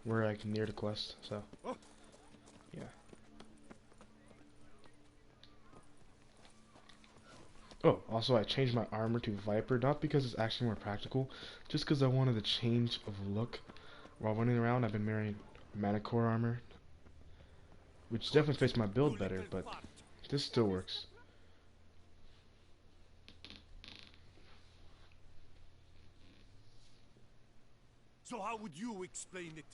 We're like near the quest, so yeah. Oh, also I changed my armor to Viper, not because it's actually more practical, just because I wanted a change of look. While running around, I've been wearing Manicore armor, which Good, definitely fits my you build better, little but fart. this still works. So how would you explain it?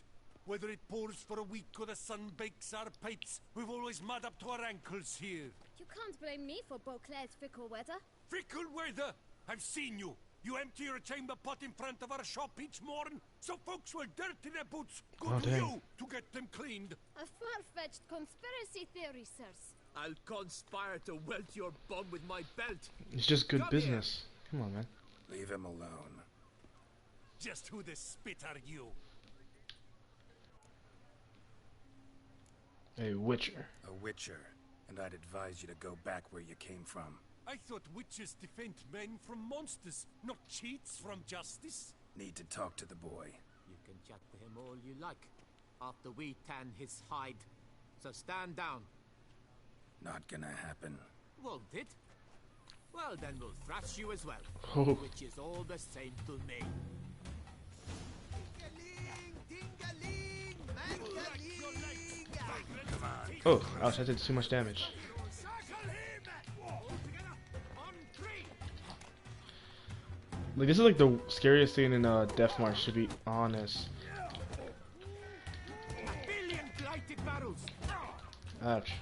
Whether it pours for a week or the sun bakes our pipes, we've always mud up to our ankles here. You can't blame me for Beauclair's fickle weather. Fickle weather! I've seen you. You empty your chamber pot in front of our shop each morn, so folks will dirty their boots. Go Oh, to dang. you to get them cleaned. A far-fetched conspiracy theory, sirs. I'll conspire to welt your bum with my belt. It's just good Come here. business. Come on, man. Leave him alone. Just who the spit are you? A Witcher. A witcher, and I'd advise you to go back where you came from. I thought witches defend men from monsters, not cheats from justice. Need to talk to the boy. You can chat to him all you like, after we tan his hide. So stand down. Not gonna happen. Won't it? Well, then we'll thrash you as well. Oh, Which is all the same to me. oh, ouch, that did too much damage. Like, this is like the scariest scene in Death March, to be honest. Billion blighted barrels. Ouch.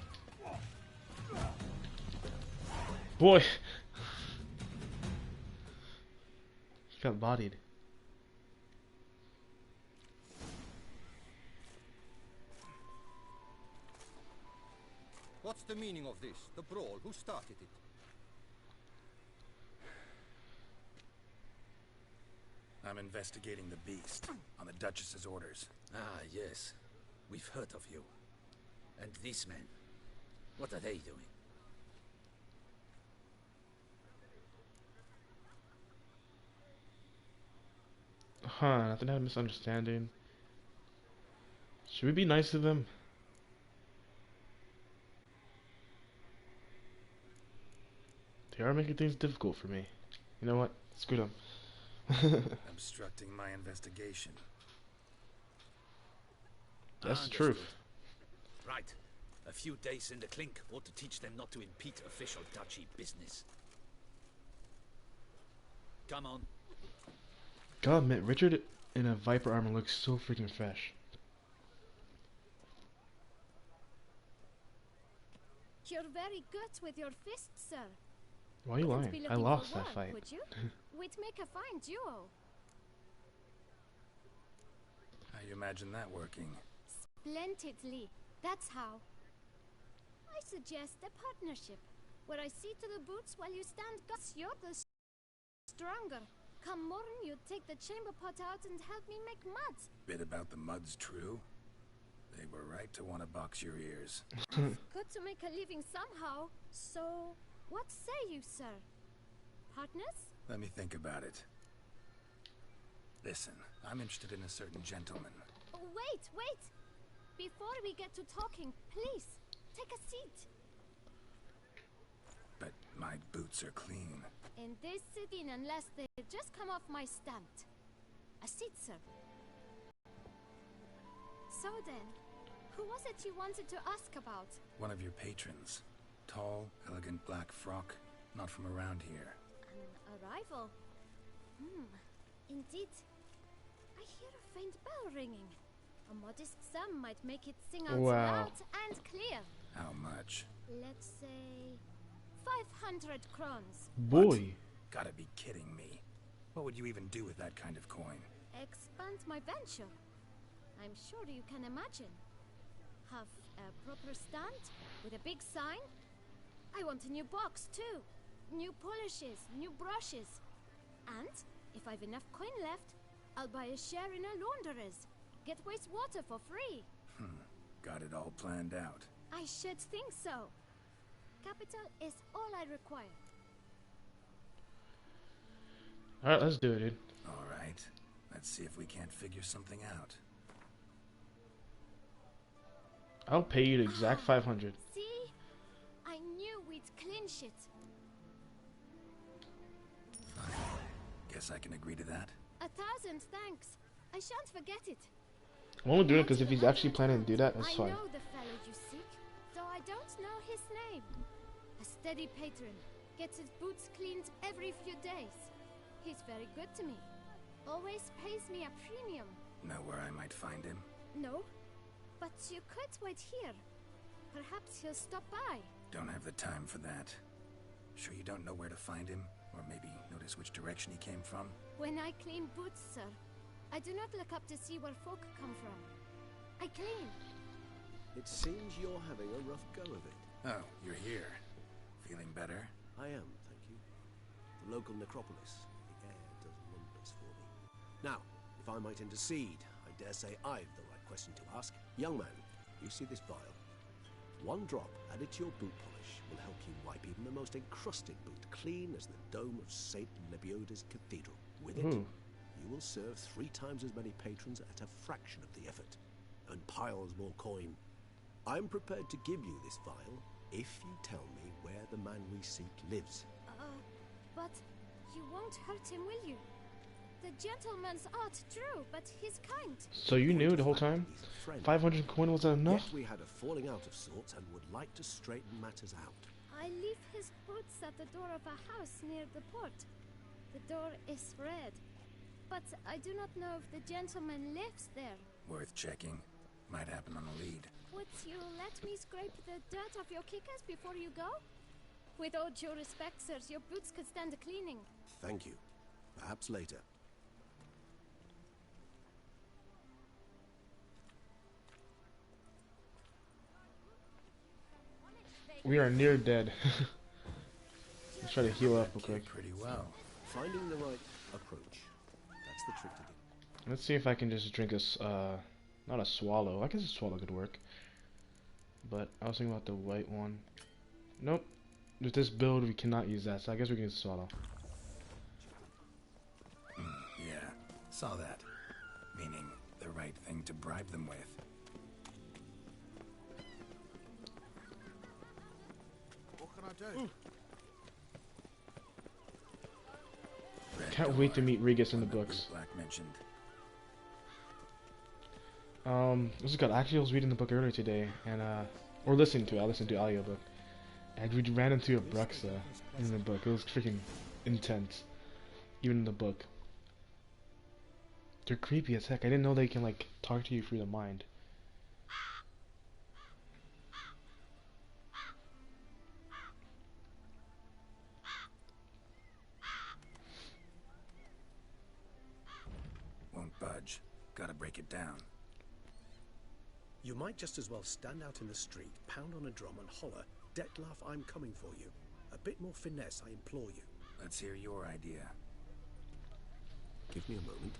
Boy! He got bodied. What's the meaning of this? The brawl? Who started it? I'm investigating the beast, on the Duchess's orders. Ah, yes. We've heard of you. And these men, what are they doing? Huh, I think I had a misunderstanding. Should we be nice to them? They are making things difficult for me. You know what? Screw them. Obstructing my investigation. That's the truth. Right. A few days in the clink ought to teach them not to impede official duchy business. Come on. Gotta admit, Richard in a Viper armor looks so freaking fresh. You're very good with your fists, sir. Why are you Wouldn't be lying? I looking for lost that work, fight. Would you? We'd make a fine duo. How you imagine that working? Splendidly. That's how. I suggest a partnership, where I see to the boots while you stand guts. You're the stronger. Come morn, you take the chamber pot out and help me make mud. Bit about the mud's true? They were right to want to box your ears. Good to make a living somehow. So, what say you, sir? Partners? Let me think about it. Listen, I'm interested in a certain gentleman. Oh, wait, wait! Before we get to talking, please, take a seat. But my boots are clean. In this sitting, unless they just come off my stand. A seat, sir. So then, who was it you wanted to ask about? One of your patrons. Tall, elegant black frock. Not from around here. An arrival? Indeed. I hear a faint bell ringing. A modest sum might make it sing out Wow. loud and clear. How much? Let's say 500 crowns. Boy. Gotta be kidding me. What would you even do with that kind of coin? Expand my venture. I'm sure you can imagine. Have a proper stand with a big sign. I want a new box too. New polishes, new brushes. And if I've enough coin left, I'll buy a share in a launderer's. Get wastewater for free. Got it all planned out. I should think so. Capital is all I require. Alright, let's do it, dude. Alright. Let's see if we can't figure something out. I'll pay you the exact 500. See? I knew we'd clinch it. Fine. Guess I can agree to that. 1,000 thanks. I shan't forget it. I'm only doing it because if he's actually planning to do that, that's fine. I know the fellow you seek, though I don't know his name. A steady patron, gets his boots cleaned every few days. He's very good to me. Always pays me a premium. Know where I might find him? No, but you could wait here. Perhaps he'll stop by. Don't have the time for that. Sure you don't know where to find him? Or maybe notice which direction he came from? When I clean boots, sir, I do not look up to see where folk come from. I clean. It seems you're having a rough go of it. Oh, you're here. Feeling better? I am, thank you. The local necropolis. The air does wonders for me. Now, if I might intercede, I dare say I've the right question to ask. Young man, you see this vial? One drop added to your boot polish will help you wipe even the most encrusted boot clean as the dome of St. Lebioda's cathedral. With it, you will serve 3 times as many patrons at a fraction of the effort, and piles more coin. I'm prepared to give you this vial if you tell me where the man we seek lives. But you won't hurt him, will you? The gentleman's art true, but he's kind. So you knew the whole time? 500 coin was that enough? Yet we had a falling out of sorts and would like to straighten matters out. I leave his boots at the door of a house near the port. The door is red, but I do not know if the gentleman lives there. Worth checking. Might happen on a lead. Would you let me scrape the dirt off your kickers before you go? With all due respect, sirs, your boots could stand a cleaning. Thank you. Perhaps later. We are near dead. Let's try to heal up real quick. Pretty well. Finding the right approach. That's the trick to do. Let's see if I can just drink a, not a swallow. I guess a swallow could work. But I was thinking about the white one. Nope. With this build, we cannot use that, so I guess we can use swallow. Yeah, saw that. Meaning the right thing to bribe them with. What can I do? Can't wait to meet Regis in the books. Black mentioned. This is good. Actually, I was reading the book earlier today, and or listening to it. I listened to the audiobook. And we ran into a Bruxa in the book. It was freaking intense, even in the book. They're creepy as heck. I didn't know they can like talk to you through the mind. Won't budge. Gotta break it down. You might just as well stand out in the street, pound on a drum and holler, "Dettlaff, I'm coming for you." A bit more finesse, I implore you. Let's hear your idea. Give me a moment.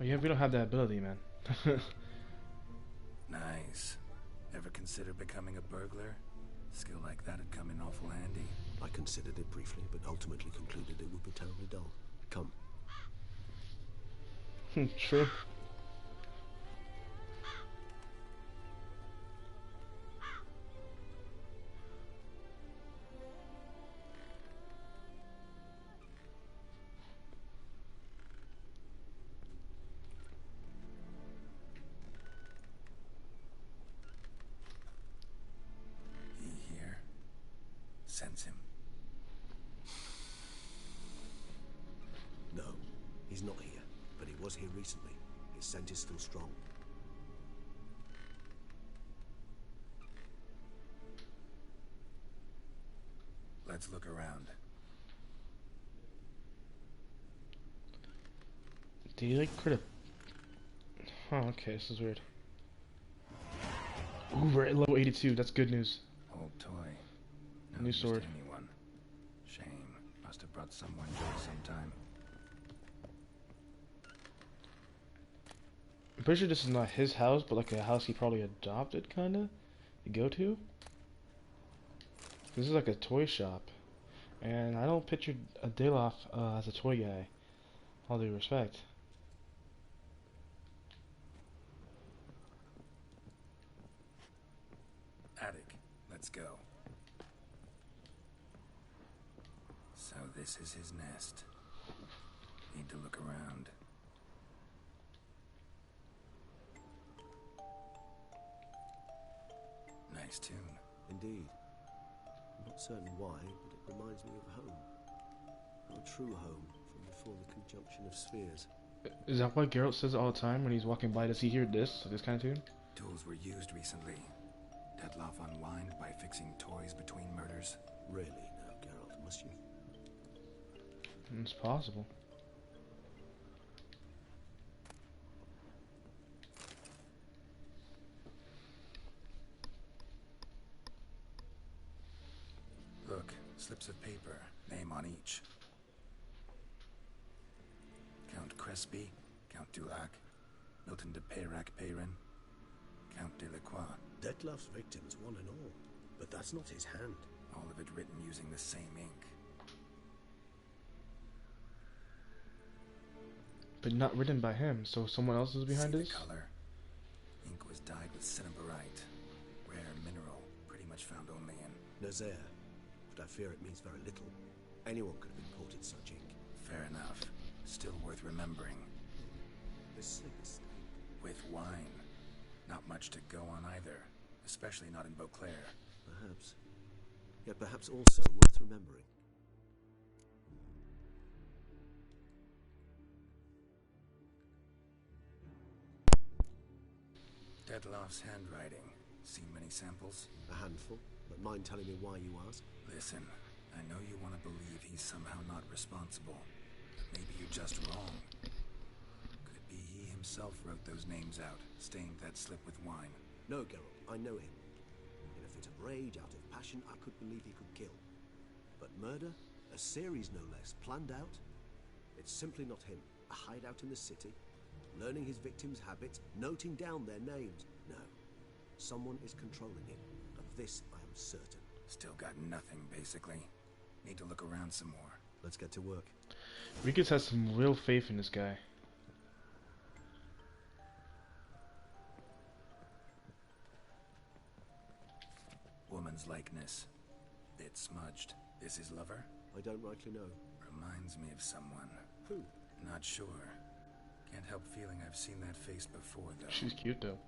Oh yeah, we don't have that ability, man. Nice. Ever consider becoming a burglar? Skill like that'd come in awful handy. I considered it briefly, but ultimately concluded it would be terribly dull. Come. True. He here. Sense him. No, he's not here, but he was here recently. His scent is still strong. Let's look around. Do you like crit? Huh, okay, this is weird. Ooh, we're at level 82. That's good news. Old toy. No New use to sword. anyone. Shame. Must have brought someone joy sometime. I'm pretty sure this is not his house, but like a house he probably adopted, kinda, to go to. This is like a toy shop. And I don't picture a Dalof as a toy guy. All due respect. Attic, let's go. So this is his nest. Need to look around. Nice tune. Indeed. I'm not certain why, but it reminds me of home. Our true home from before the conjunction of spheres. Is that why Geralt says it all the time when he's walking by? Does he hear this kind of tune? Tools were used recently. Dettlaff unwind by fixing toys between murders. Really now, Geralt, must you? It's possible. Look, slips of paper, name on each. Count Crespi, Count Dulac, Milton de Peyrac-Peyrin, Count Delacroix. Dettlaff's victims, one and all. But that's not his hand. All of it written using the same ink. But not written by him, so someone else is behind See this? the color? Ink was dyed with cinnabarite. Rare mineral, pretty much found only in... Nazaire. But I fear it means very little. Anyone could have imported such ink. Fair enough. Still worth remembering. This slip is stained. With wine. Not much to go on either. Especially not in Beauclair. Perhaps. Yet perhaps also worth remembering. Dettlaff's handwriting. Seen many samples? A handful. But mind telling me why you ask? Listen, I know you want to believe he's somehow not responsible. But maybe you're just wrong. Could it be he himself wrote those names out, stained that slip with wine? No, Geralt, I know him. In a fit of rage, out of passion, I could believe he could kill. But murder? A series no less, planned out? It's simply not him. A hideout in the city, learning his victims' habits, noting down their names. No. Someone is controlling him. Of this I am certain. Still got nothing, basically. Need to look around some more. Let's get to work. Rikus has some real faith in this guy. Woman's likeness. Bit smudged. This his lover? I don't rightly know. Reminds me of someone. Who? Not sure. Can't help feeling I've seen that face before, though. She's cute, though.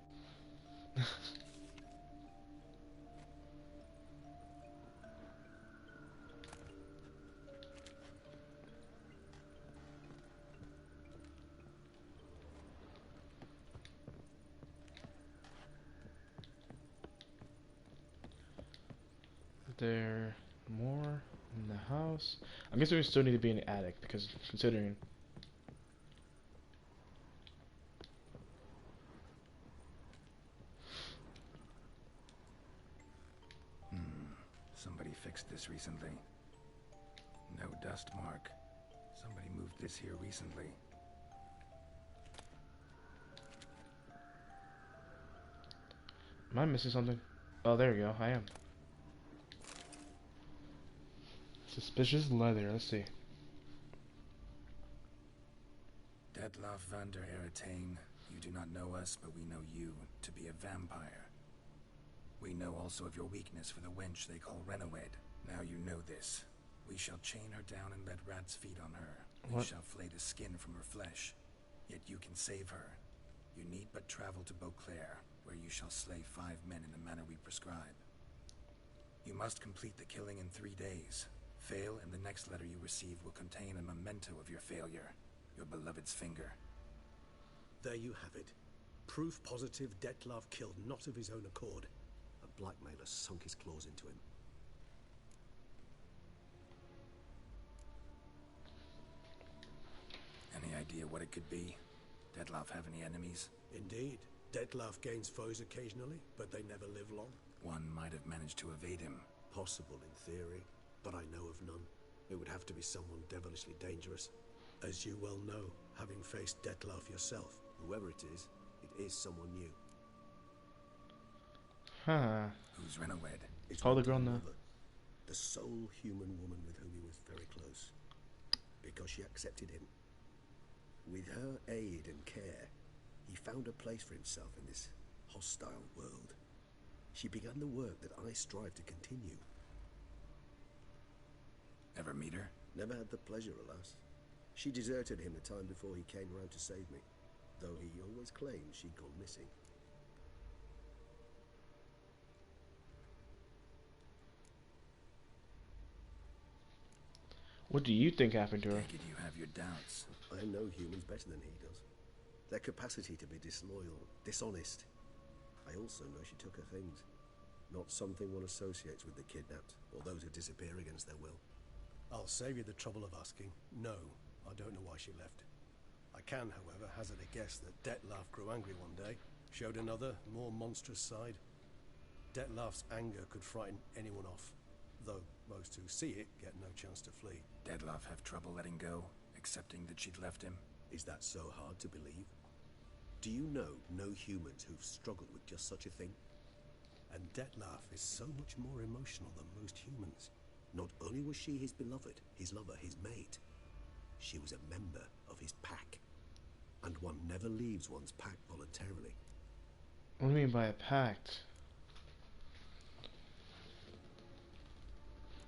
There more in the house? I guess we still need to be in the attic because considering Somebody fixed this recently. No dust mark. Somebody moved this here recently. am I missing something? Oh, there we go. I am. Suspicious leather. Let's see. Dettlaff van der Eretain, you do not know us, but we know you to be a vampire. We know also of your weakness for the wench they call Renawed. Now you know this. We shall chain her down and let rats feed on her. We What? shall flay the skin from her flesh. Yet you can save her. You need but travel to Beauclair, where you shall slay 5 men in the manner we prescribe. You must complete the killing in 3 days. Fail, and the next letter you receive will contain a memento of your failure. Your beloved's finger. There you have it. Proof positive Dettlaff killed not of his own accord. A blackmailer sunk his claws into him. Any idea what it could be? Dettlaff have any enemies? Indeed. Dettlaff gains foes occasionally, but they never live long. One might have managed to evade him. Possible in theory, but I know of none. It would have to be someone devilishly dangerous. As you well know, having faced Dettlaff yourself, whoever it is someone new. Huh. Who's Renawed? It's Call the one girl thing now. or another. The sole human woman with whom he was very close. Because she accepted him. With her aid and care, he found a place for himself in this hostile world. She began the work that I strive to continue. Ever meet her? Never had the pleasure, alas. She deserted him the time before he came round to save me, though he always claimed she'd gone missing. What do you think happened to her? Take it you have your doubts. I know humans better than he does. Their capacity to be disloyal, dishonest. I also know she took her things. Not something one associates with the kidnapped, or those who disappear against their will. I'll save you the trouble of asking. No, I don't know why she left. I can, however, hazard a guess that Dettlaff grew angry one day, showed another, more monstrous side. Dettlaff's anger could frighten anyone off, though most who see it get no chance to flee. Dettlaff have trouble letting go, accepting that she'd left him? Is that so hard to believe? Do you know no humans who've struggled with just such a thing? And Dettlaff is so much more emotional than most humans. Not only was she his beloved, his lover, his mate, she was a member of his pack. And one never leaves one's pack voluntarily. What do you mean by a pact?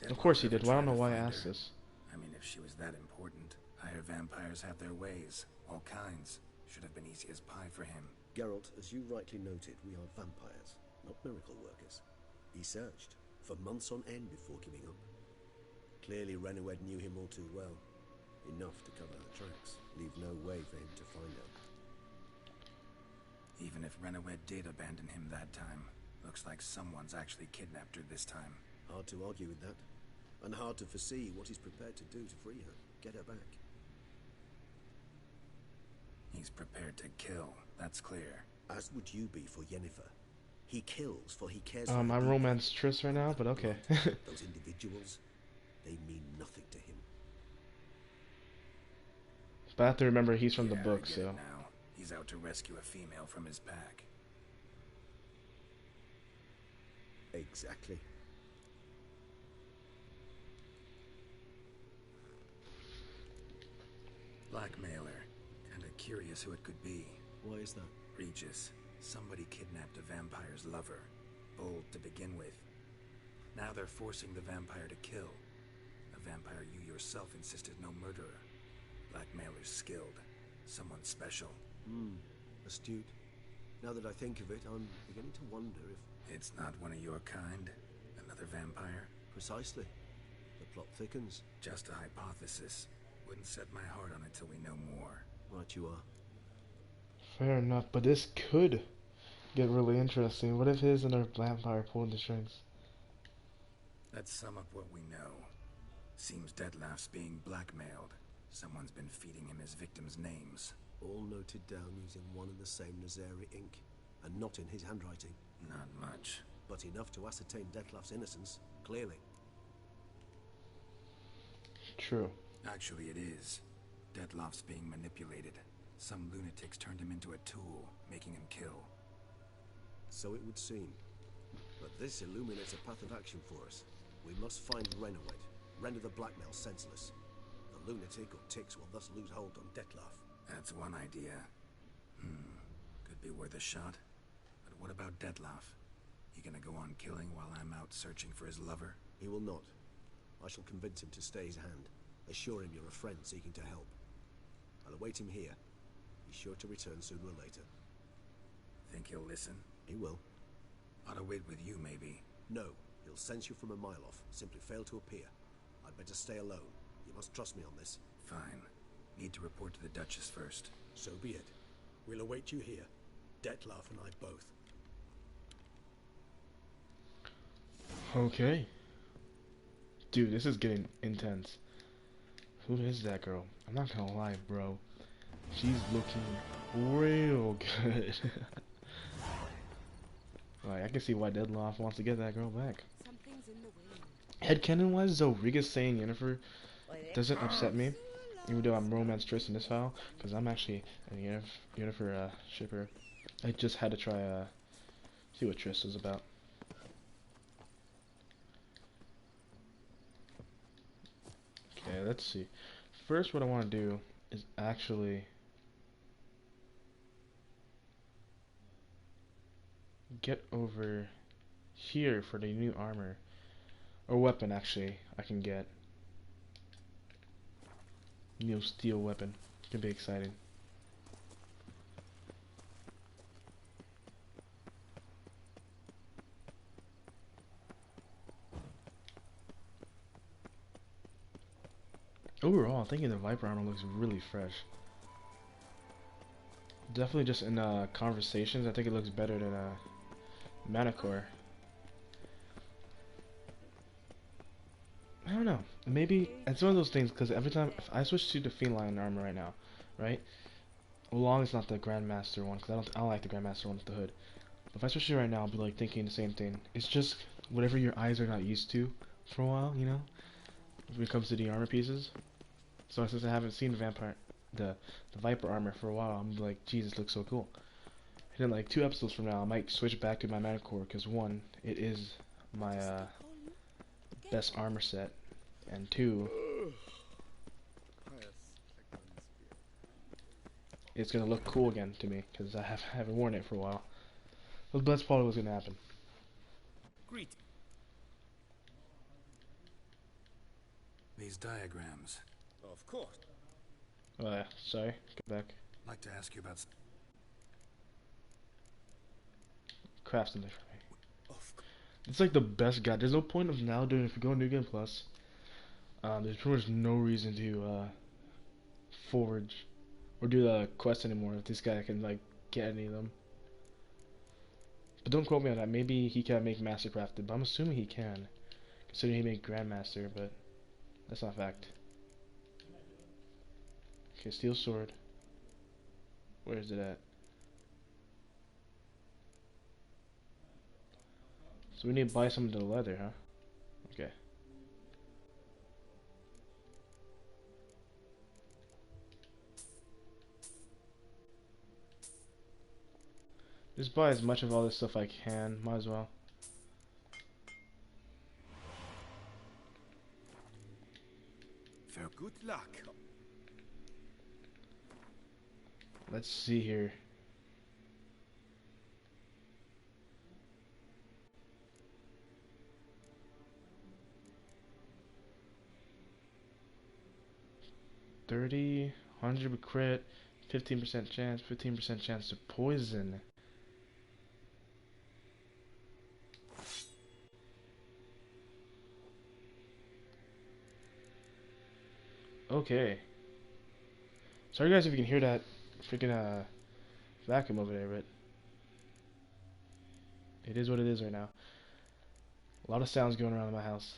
Of course he did. Well, I don't know why I asked this. I mean, if she was that important, higher vampires have their ways, all kinds. Should have been easy as pie for him. Geralt, as you rightly noted, we are vampires, not miracle workers. He searched for months on end before giving up. Clearly Renoed knew him all too well. Enough to cover her tracks, leave no way for him to find her. Even if Renoed did abandon him that time, looks like someone's actually kidnapped her this time. Hard to argue with that. And hard to foresee what he's prepared to do to free her, get her back. He's prepared to kill, that's clear. As would you be for Yennefer. He kills for he cares for I'm her romance Triss right now, but okay. Those individuals, they mean nothing to him. But I have to remember he's from the Yeah, book, I get so. it now. He's out to rescue a female from his pack. Exactly. Blackmailer. Kinda curious who it could be. Why is that? Regis. Somebody kidnapped a vampire's lover. Bold to begin with. Now they're forcing the vampire to kill. A vampire you yourself insisted no murderer. Blackmailer's skilled. Someone special. Astute. Now that I think of it, I'm beginning to wonder if... It's not one of your kind? Another vampire? Precisely. The plot thickens. Just a hypothesis. Wouldn't set my heart on it till we know more. Right you are. Fair enough, but this could get really interesting. What if his and our vampire pulled the strings? Let's sum up what we know. Seems Dettlaff's being blackmailed. Someone's been feeding him his victims' names. All noted down using one and the same Nazari ink, and not in his handwriting. Not much. But enough to ascertain Dettlaff's innocence, clearly. True. Actually, it is. Dettlaff's being manipulated. Some lunatics turned him into a tool, making him kill. So it would seem. But this illuminates a path of action for us. We must find Renoed, render the blackmail senseless. The lunatic or ticks will thus lose hold on Dettlaff. That's one idea. Could be worth a shot. But what about Dettlaff? He gonna go on killing while I'm out searching for his lover? He will not. I shall convince him to stay his hand. Assure him you're a friend seeking to help. I'll await him here. He's sure to return sooner or later. Think he'll listen? He will. Ought to wait with you, maybe. No, he'll sense you from a mile off. Simply fail to appear. I'd better stay alone. You must trust me on this. Fine. Need to report to the Duchess first. So be it. We'll await you here. Dettlaff and I both. Okay. Dude, this is getting intense. Who is that girl? I'm not gonna lie, bro. She's looking real good. Like, I can see why Dettlaff wants to get that girl back. Headcanon-wise, though, Regis saying Yennefer doesn't upset me, even though I'm romance Triss in this file, because I'm actually a Yennefer shipper. I just had to try see what Triss was about. let's see. First, what I want to do is actually get over here for the new armor. Or weapon, actually, I can get. New steel weapon. Can be exciting. Overall, I'm thinking the Viper armor looks really fresh. Definitely just in conversations, I think it looks better than Manticore. I don't know. Maybe it's one of those things because every time if I switch to the Feline armor right now, right? Well, long as it's not the Grandmaster one, because I don't like the Grandmaster one with the hood. If I switch it right now, I'll be like thinking the same thing. It's just whatever your eyes are not used to for a while, you know, when it comes to the armor pieces. So since I haven't seen the Viper armor for a while, I'm like, geez, this looks so cool. And then like 2 episodes from now, I might switch back to my Manticore because 1, it is my best armor set, and 2, it's gonna look cool again to me because I haven't worn it for a while. But that's probably what's gonna happen. Greet. These diagrams. Of course. Oh yeah, sorry, go back. I'd like to ask you about. Craft something for me. It's like the best guide. There's no point of now doing if you go New Game Plus. There's pretty much no reason to forge or do the quest anymore if this guy can like get any of them. But don't quote me on that. Maybe he can't make Mastercrafted, but I'm assuming he can, considering he made Grandmaster. But that's not a fact. Okay, steel sword. Where is it at? So we need to buy some of the leather, huh? Okay. Just buy as much of all this stuff I can. Might as well. For good luck. Let's see here. $30, 100 crit, 15% chance, 15% chance to poison. Okay. Sorry guys if you can hear that freaking vacuum over there, but it is what it is right now. A lot of sounds going around in my house.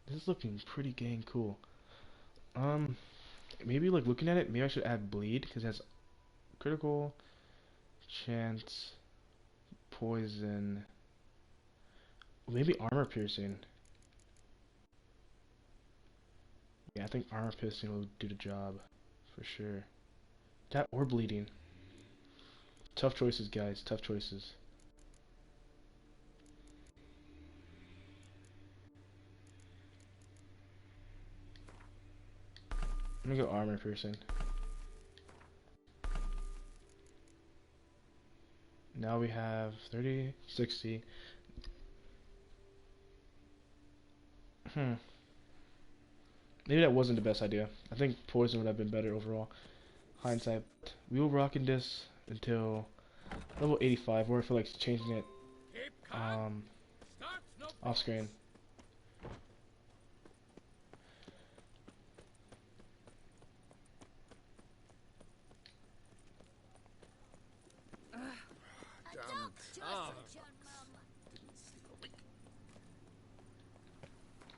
This is looking pretty dang cool. Maybe like looking at it, maybe I should add bleed because it has critical chance, poison, maybe armor piercing. Yeah, I think armor piercing will do the job for sure. That or bleeding. Tough choices, guys. Tough choices. I'm gonna go armor piercing. Now we have 30, 60. Maybe that wasn't the best idea. I think poison would have been better overall. Hindsight. We will rocking this until level 85, or I feel like changing it off screen.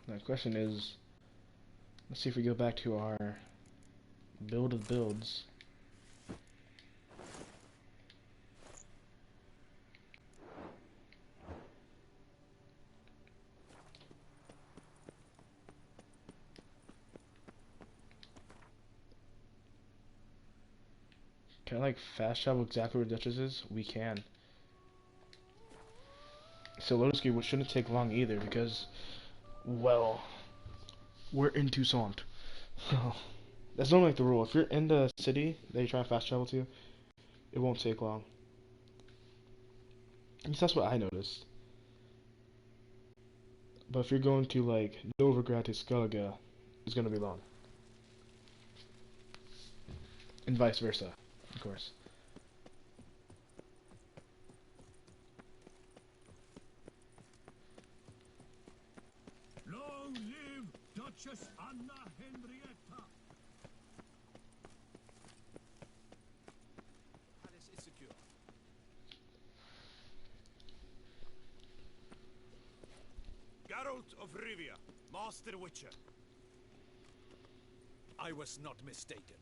The question is, let's see if we go back to our build of builds. Can I like fast travel exactly where Duchess is? We can. So Lotus Gate shouldn't take long either because, well, We're in Toussaint. That's not like the rule. If you're in the city that you try to fast travel to, it won't take long. At least that's what I noticed. But if you're going to like Novigrad to Skellige, it's gonna be long. And vice versa, of course. Long live Duchess Anna Henrietta! Palace is secure. Geralt of Rivia, Master Witcher. I was not mistaken.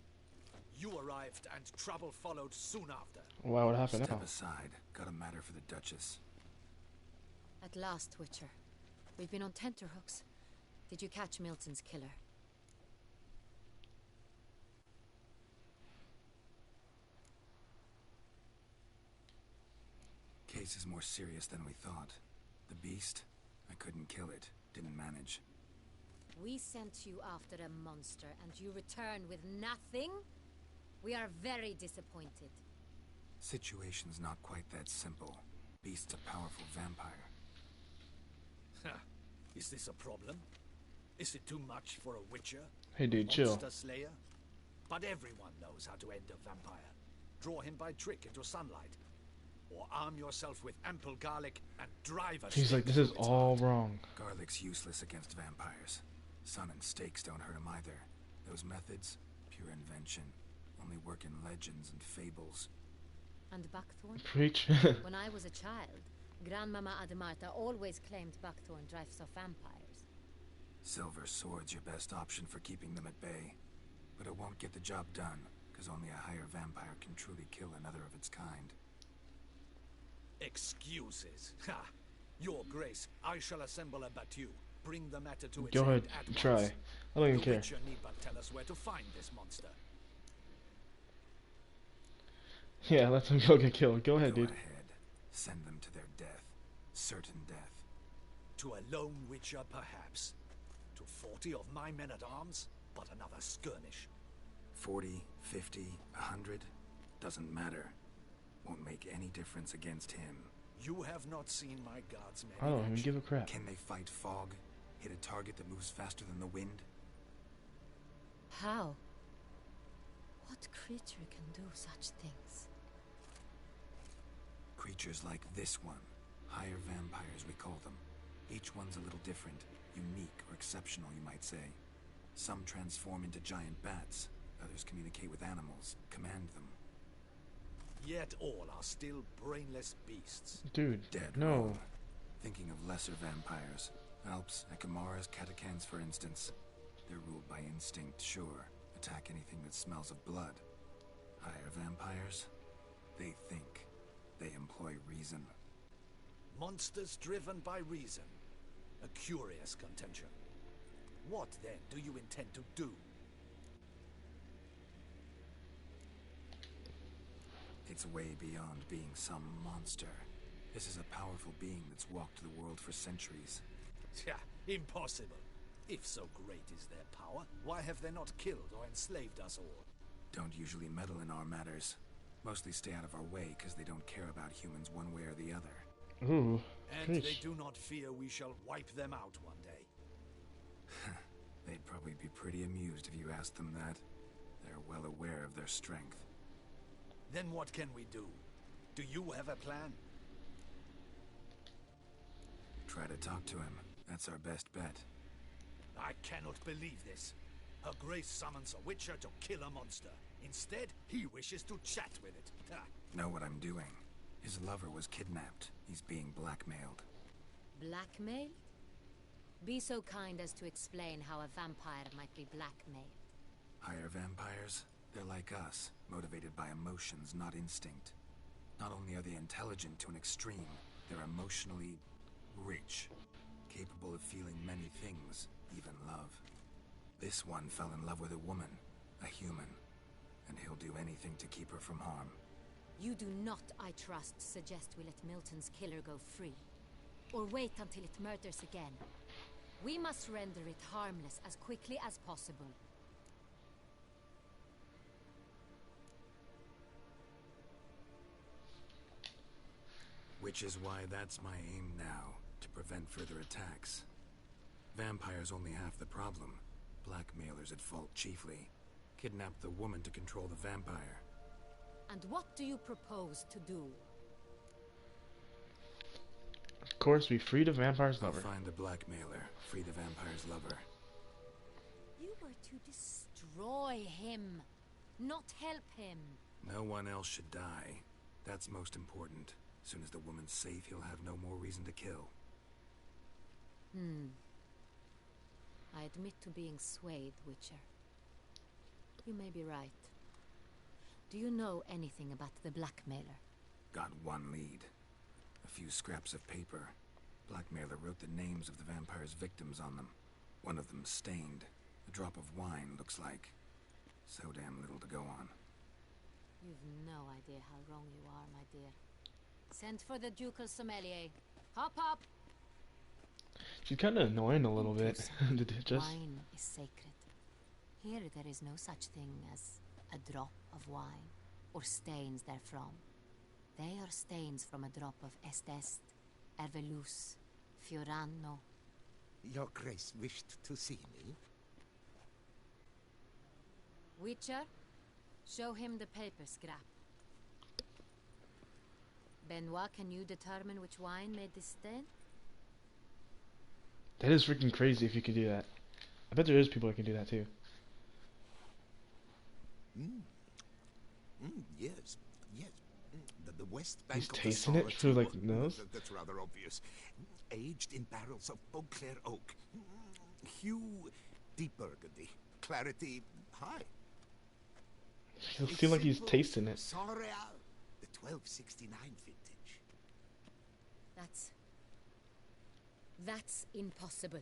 You arrived and trouble followed soon after. Why would happen Step now? aside. Got a matter for the Duchess. At last, Witcher. We've been on tenterhooks. Did you catch Milton's killer? Case is more serious than we thought. The beast, I couldn't kill it. Didn't manage. We sent you after a monster, and you return with nothing? We are very disappointed. Situation's not quite that simple. Beast's a powerful vampire. Is this a problem? Is it too much for a witcher? Hey dude, chill. Monster slayer? But everyone knows how to end a vampire. Draw him by trick into sunlight. Or arm yourself with ample garlic and drive a He's like, stake this is through its all heart. wrong. Garlic's useless against vampires. Sun and stakes don't hurt him either. Those methods, pure invention. Only work in legends and fables. And Buckthorn? Preach. When I was a child, Grandmama Ademarta always claimed Buckthorn drives off vampires. Silver sword's your best option for keeping them at bay. But it won't get the job done, because only a higher vampire can truly kill another of its kind. Excuses. Ha! Your Grace, I shall assemble a battue. Bring the matter to its Go ahead, end at try. once. I don't even The care. Witcher need but tell us where to find this monster. Yeah, let them go get killed. Go ahead, Go dude. ahead. Send them to their death. Certain death. To a lone Witcher, perhaps. To 40 of my men-at-arms, but another skirmish. 40, 50, 100, doesn't matter. Won't make any difference against him. You have not seen my guards' men. I don't in even action. give a crap. Can they fight fog? Hit a target that moves faster than the wind? How? What creature can do such things? Creatures like this one. Higher vampires, we call them. Each one's a little different. Unique or exceptional, you might say. Some transform into giant bats. Others communicate with animals, command them. Yet all are still brainless beasts. Dude, Dead no. wrong. Thinking of lesser vampires. Alps, Ekamaras, Catacans, for instance. They're ruled by instinct, sure. Attack anything that smells of blood. Higher vampires? They think. They employ reason. Monsters driven by reason. A curious contention. What, then, do you intend to do? It's way beyond being some monster. This is a powerful being that's walked the world for centuries. Yeah, impossible. If so great is their power, why have they not killed or enslaved us all? Don't usually meddle in our matters. Mostly stay out of our way because they don't care about humans one way or the other. Ooh, And they preach. do not fear we shall wipe them out one day. They'd probably be pretty amused if you asked them that. They're well aware of their strength. Then what can we do? Do you have a plan? Try to talk to him. That's our best bet. I cannot believe this. Her Grace summons a Witcher to kill a monster. Instead, he wishes to chat with it. Ah, Know what I'm doing. His lover was kidnapped. He's being blackmailed. Blackmailed? Be so kind as to explain how a vampire might be blackmailed. Higher vampires? They're like us, motivated by emotions, not instinct. Not only are they intelligent to an extreme, they're emotionally rich, capable of feeling many things, even love. This one fell in love with a woman, a human, and he'll do anything to keep her from harm. You do not, I trust, suggest we let Milton's killer go free. Or wait until it murders again. We must render it harmless as quickly as possible. Which is why that's my aim now, to prevent further attacks. Vampires only half the problem. Blackmailers at fault chiefly. Kidnap the woman to control the vampire. And what do you propose to do? Of course, we free the vampire's I'll lover. find the blackmailer, free the vampire's lover. You were to destroy him, not help him. No one else should die. That's most important. As soon as the woman's safe, he'll have no more reason to kill. I admit to being swayed, Witcher. You may be right. Do you know anything about the blackmailer? Got one lead. A few scraps of paper. Blackmailer wrote the names of the vampire's victims on them. One of them stained. A drop of wine, looks like. So damn little to go on. You've no idea how wrong you are, my dear. Send for the ducal sommelier. Hop, hop! She's kind of annoying a little bit. Just Wine is sacred. Here there is no such thing as a drop of wine, or stains therefrom. They are stains from a drop of Estest, Ervelus, Fiorano. Your Grace wished to see me? Witcher, show him the paper scrap. Benoit, can you determine which wine made this stain? that is freaking crazy if you could do that. I bet there is people that can do that too. Yes, yes. The west bank He's of the tasting it Sorrel through, like, too. nose? That's rather obvious. Aged in barrels of Beauclair oak. Hue, deep burgundy. Clarity, high. He'll seem like he's tasting it. Saint-Réal, the 1269 vintage. That's impossible.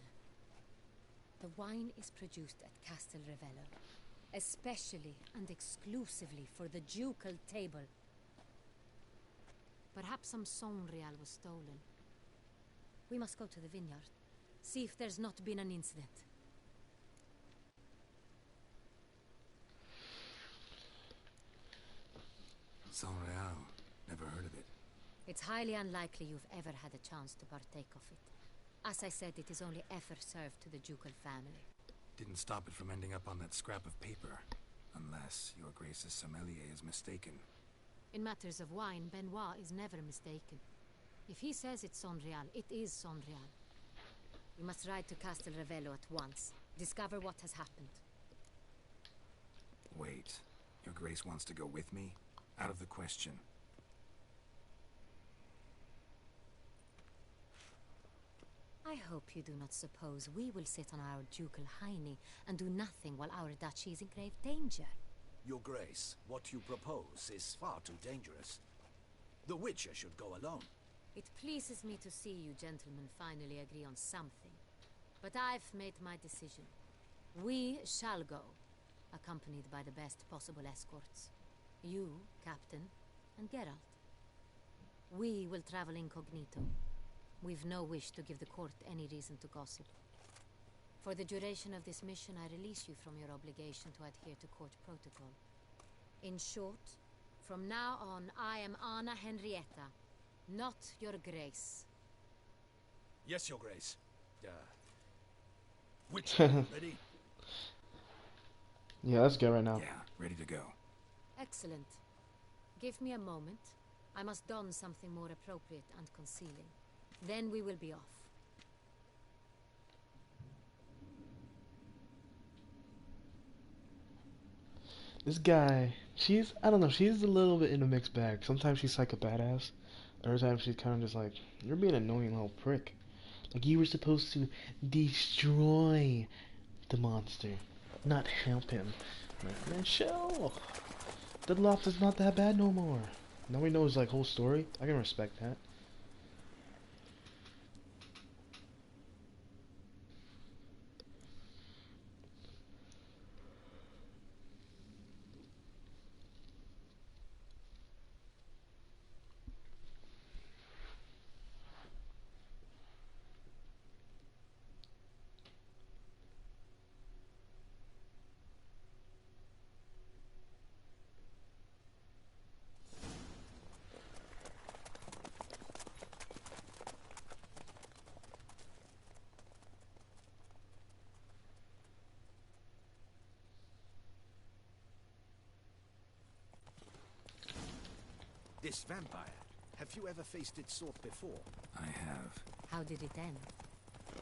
The wine is produced at Castel Ravello, especially and exclusively for the ducal table. Perhaps some Saint-Réal was stolen. We must go to the vineyard, see if there's not been an incident. Saint-Réal. Never heard of it. It's highly unlikely you've ever had a chance to partake of it. As I said, it is only ever served to the ducal family. Didn't stop it from ending up on that scrap of paper. Unless your Grace's sommelier is mistaken. In matters of wine, Benoit is never mistaken. If he says it's Saint-Réal, it is Saint-Réal. We must ride to Castel Ravello at once. Discover what has happened. Wait. Your Grace wants to go with me? Out of the question. I hope you do not suppose we will sit on our ducal hiney and do nothing while our duchy is in grave danger. Your Grace, what you propose is far too dangerous. The Witcher should go alone. It pleases me to see you gentlemen finally agree on something. But I've made my decision. We shall go, accompanied by the best possible escorts. You, Captain, and Geralt. We will travel incognito. We've no wish to give the court any reason to gossip. For the duration of this mission, I release you from your obligation to adhere to court protocol. In short, from now on, I am Anna Henrietta, not your Grace. Yes, Your Grace. Witcher, ready? Yeah, let's go right now. Yeah, ready to go. Excellent. Give me a moment. I must don something more appropriate and concealing. Then we will be off. This guy, I don't know, she's a little bit in a mixed bag. Sometimes she's like a badass. Other times she's kind of just like, you're being an annoying little prick. Like, you were supposed to destroy the monster, not help him. Like, man, chill. Deadloft is not that bad no more. Now we know his like whole story. I can respect that. This vampire, have you ever faced its sort before? I have. How did it end?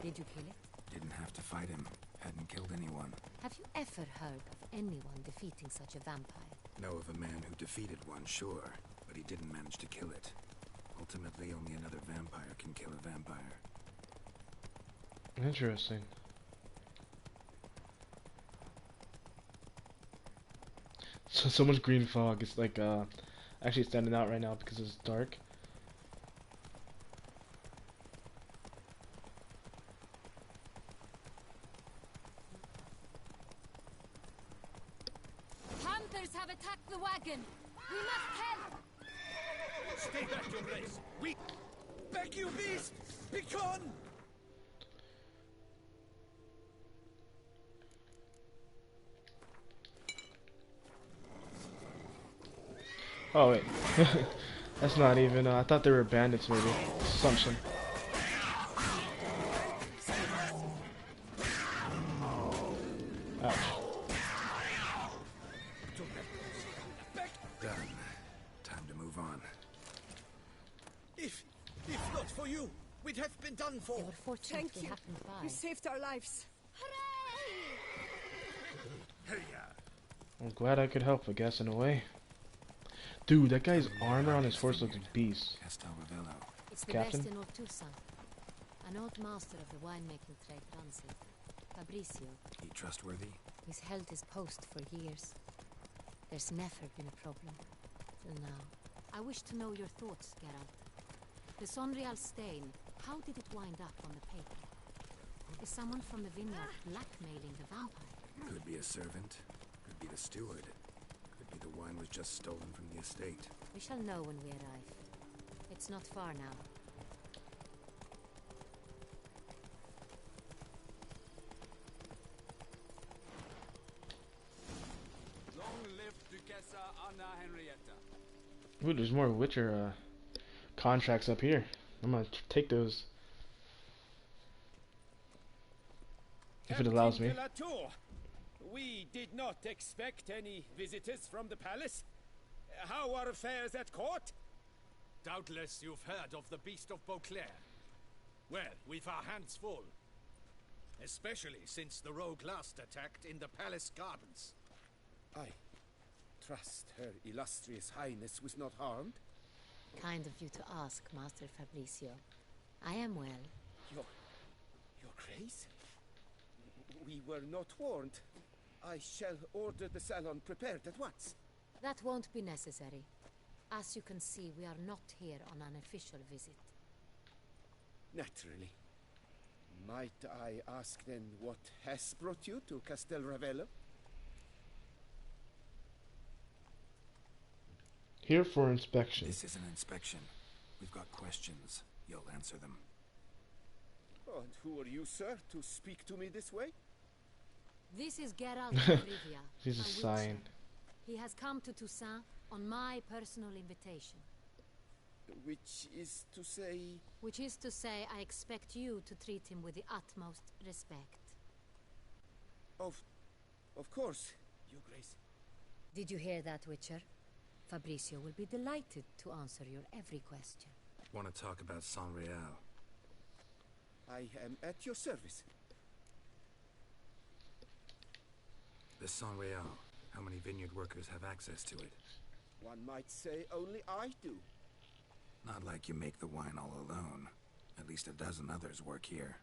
Did you kill it? Didn't have to fight him. Hadn't killed anyone. Have you ever heard of anyone defeating such a vampire? Know of a man who defeated one, sure, but he didn't manage to kill it. Ultimately, only another vampire can kill a vampire. Interesting. So much green fog. It's like actually standing out right now because it's dark. Hunters have attacked the wagon. We must help. Stay back, your grace. We... Back, you beast! Begone! Oh wait, that's not even. I thought they were bandits, maybe. Assumption. Ouch. Done. Time to move on. If not for you, we'd have been done for. They were fortunate Thank we you. happened by. You saved our lives. I'm glad I could help, I guess, in a way. Dude, that guy's armor on his horse looks beast. Castel Ravello. It's the Captain? best in Ortusa. An old master of the winemaking trade runs it. Fabricio. He trustworthy? He's held his post for years. There's never been a problem. Till now. I wish to know your thoughts, Geralt. The Sonreal stain, how did it wind up on the paper? Is someone from the vineyard blackmailing the vampire? Could be a servant. Could be the steward. Could be the wine was just stolen from the estate. We shall know when we arrive. It's not far now. Long live Duchessa Anna Henrietta. Ooh, there's more Witcher contracts up here. I'm gonna take those. If it allows me. Captain de la Tour, we did not expect any visitors from the palace. How are affairs at court? Doubtless you've heard of the Beast of Beauclair. Well, we've our hands full. Especially since the rogue last attacked in the palace gardens. I trust Her Illustrious Highness was not harmed. Kind of you to ask, Master Fabricio. I am well. Your Grace? We were not warned. I shall order the salon prepared at once. That won't be necessary. As you can see, we are not here on an official visit. Naturally. Might I ask then what has brought you to Castel Ravello? Here for inspection. This is an inspection. We've got questions. You'll answer them. Oh, and who are you, sir, to speak to me this way? This is Geralt of Rivia. He's a witcher. sign. He has come to Toussaint on my personal invitation. Which is to say... Which is to say, I expect you to treat him with the utmost respect. Of course, Your Grace. Did you hear that, Witcher? Fabricio will be delighted to answer your every question. Want to talk about Sonreal? I am at your service. The Sonreal. How many vineyard workers have access to it? One might say only I do. Not like you make the wine all alone. At least a dozen others work here.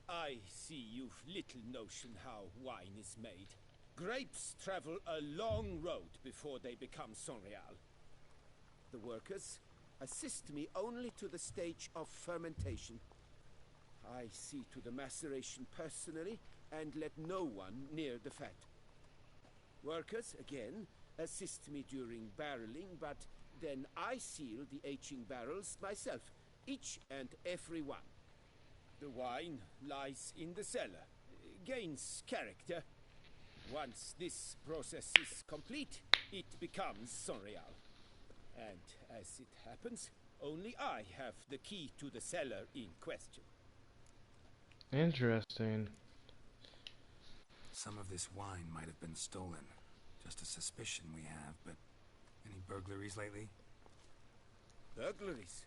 I see you've little notion how wine is made. Grapes travel a long road before they become Sonreal. The workers assist me only to the stage of fermentation. I see to the maceration personally and let no one near the fat. Workers, again, assist me during barreling, but then I seal the aging barrels myself, each and every one. The wine lies in the cellar, gains character. Once this process is complete, it becomes Sonreal. And as it happens, only I have the key to the cellar in question. Interesting. Some of this wine might have been stolen. Just a suspicion we have, but any burglaries lately? Burglaries?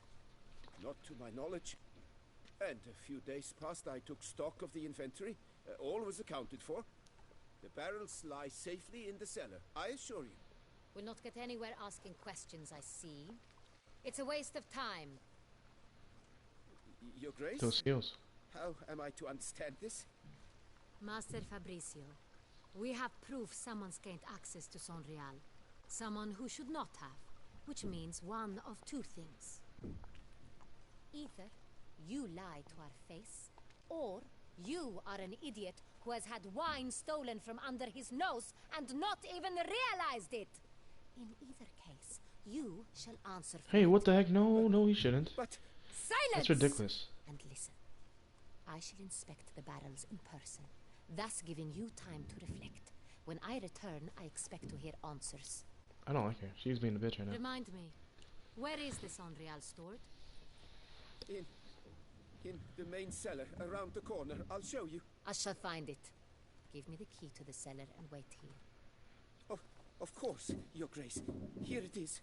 Not to my knowledge. And a few days past I took stock of the inventory. All was accounted for. The barrels lie safely in the cellar, I assure you. We'll not get anywhere asking questions, I see. It's a waste of time. Your Grace? Those skills. How am I to understand this? Master Fabricio, we have proof someone's gained access to Son Real. Someone who should not have. Which means one of two things. Either you lie to our face, or you are an idiot who has had wine stolen from under his nose and not even realized it. In either case, you shall answer for Hey, what the heck? No, no, he shouldn't. But silence! That's ridiculous. And listen. I shall inspect the barrels in person, thus giving you time to reflect. When I return, I expect to hear answers. I don't like her. She's being a bitch right now. Remind me, where is the Son Real stored? In the main cellar, around the corner. I'll show you. I shall find it. Give me the key to the cellar and wait here. Oh, of course, Your Grace. Here it is.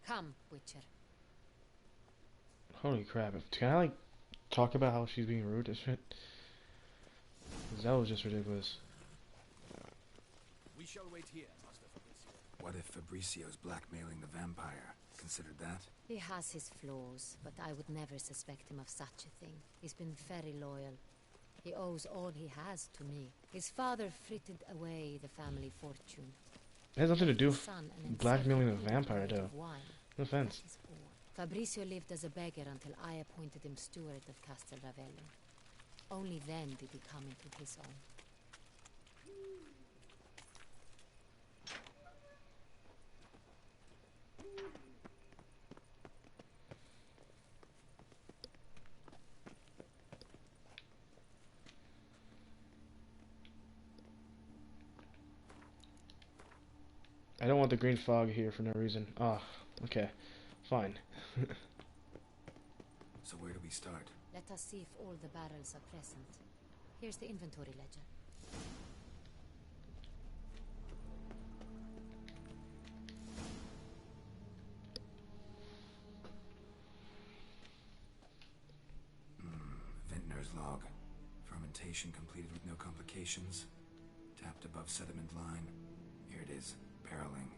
Come, Witcher. Holy crap. Can I, like, talk about how she's being rude and shit? 'Cause that was just ridiculous. We shall wait here, Master Fabricio. What if Fabricio's blackmailing the vampire? Considered that? He has his flaws, but I would never suspect him of such a thing. He's been very loyal. He owes all he has to me. His father frittered away the family fortune. It has nothing to do His with son, an blackmailing a encyclopedia vampire, though. of wine. No offense. That is all. Fabricio lived as a beggar until I appointed him steward of Castel Ravello. Only then did he come into his own. I don't want the green fog here for no reason. Ah, okay. Fine. So where do we start? Let us see if all the barrels are present. Here's the inventory ledger. Vintner's log. Fermentation completed with no complications. Tapped above sediment line. Here it is. Barreling.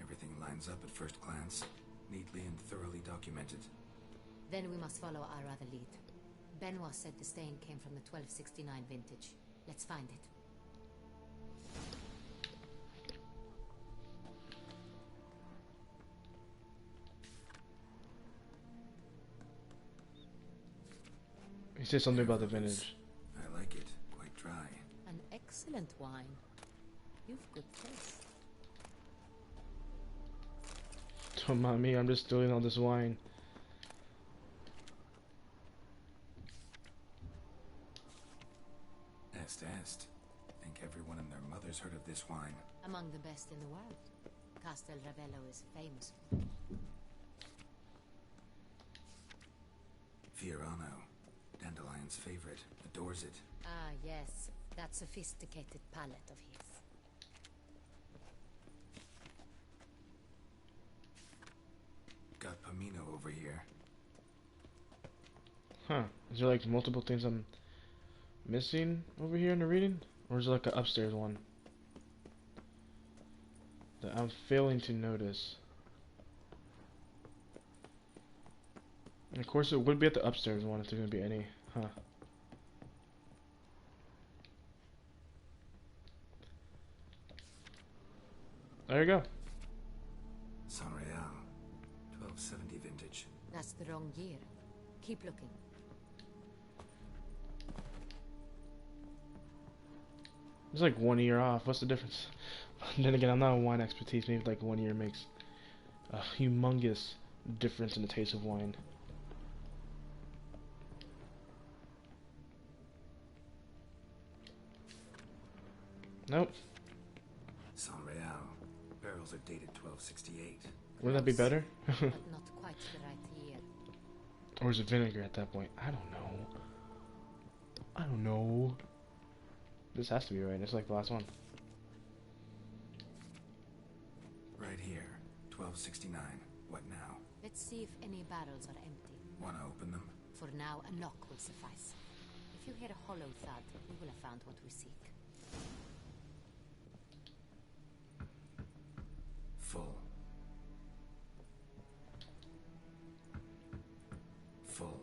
Everything lines up at first glance. Neatly and thoroughly documented. Then we must follow our other lead. Benoit said the stain came from the 1269 vintage. Let's find it. He said something about the vintage. I like it. Quite dry. An excellent wine. You've good taste. Don't mind me, I'm just stealing all this wine. Est. Think everyone and their mother's heard of this wine. Among the best in the world. Castel Ravello is famous for it. Fiorano. Dandelion's favorite. Adores it. Ah, yes. That sophisticated palate of his. Got Pomino over here. Huh. Is there like multiple things I'm missing over here in the reading? Or is it like an upstairs one that I'm failing to notice? And of course it would be at the upstairs one if there's gonna be any. Huh. There you go. San Real. 1270 vintage. That's the wrong year. Keep looking. It's like 1 year off. What's the difference? Then again, I'm not a wine expertise. Maybe like 1 year makes a humongous difference in the taste of wine. Nope. San Real. Barrels are dated 1268. Wouldn't that be better? But not quite the right year. Or is it vinegar at that point? I don't know. This has to be right. It's like the last one. Right here. 1269. What now? Let's see if any barrels are empty. Want to open them? For now, a knock will suffice. If you hear a hollow thud, we will have found what we seek. Full. Full.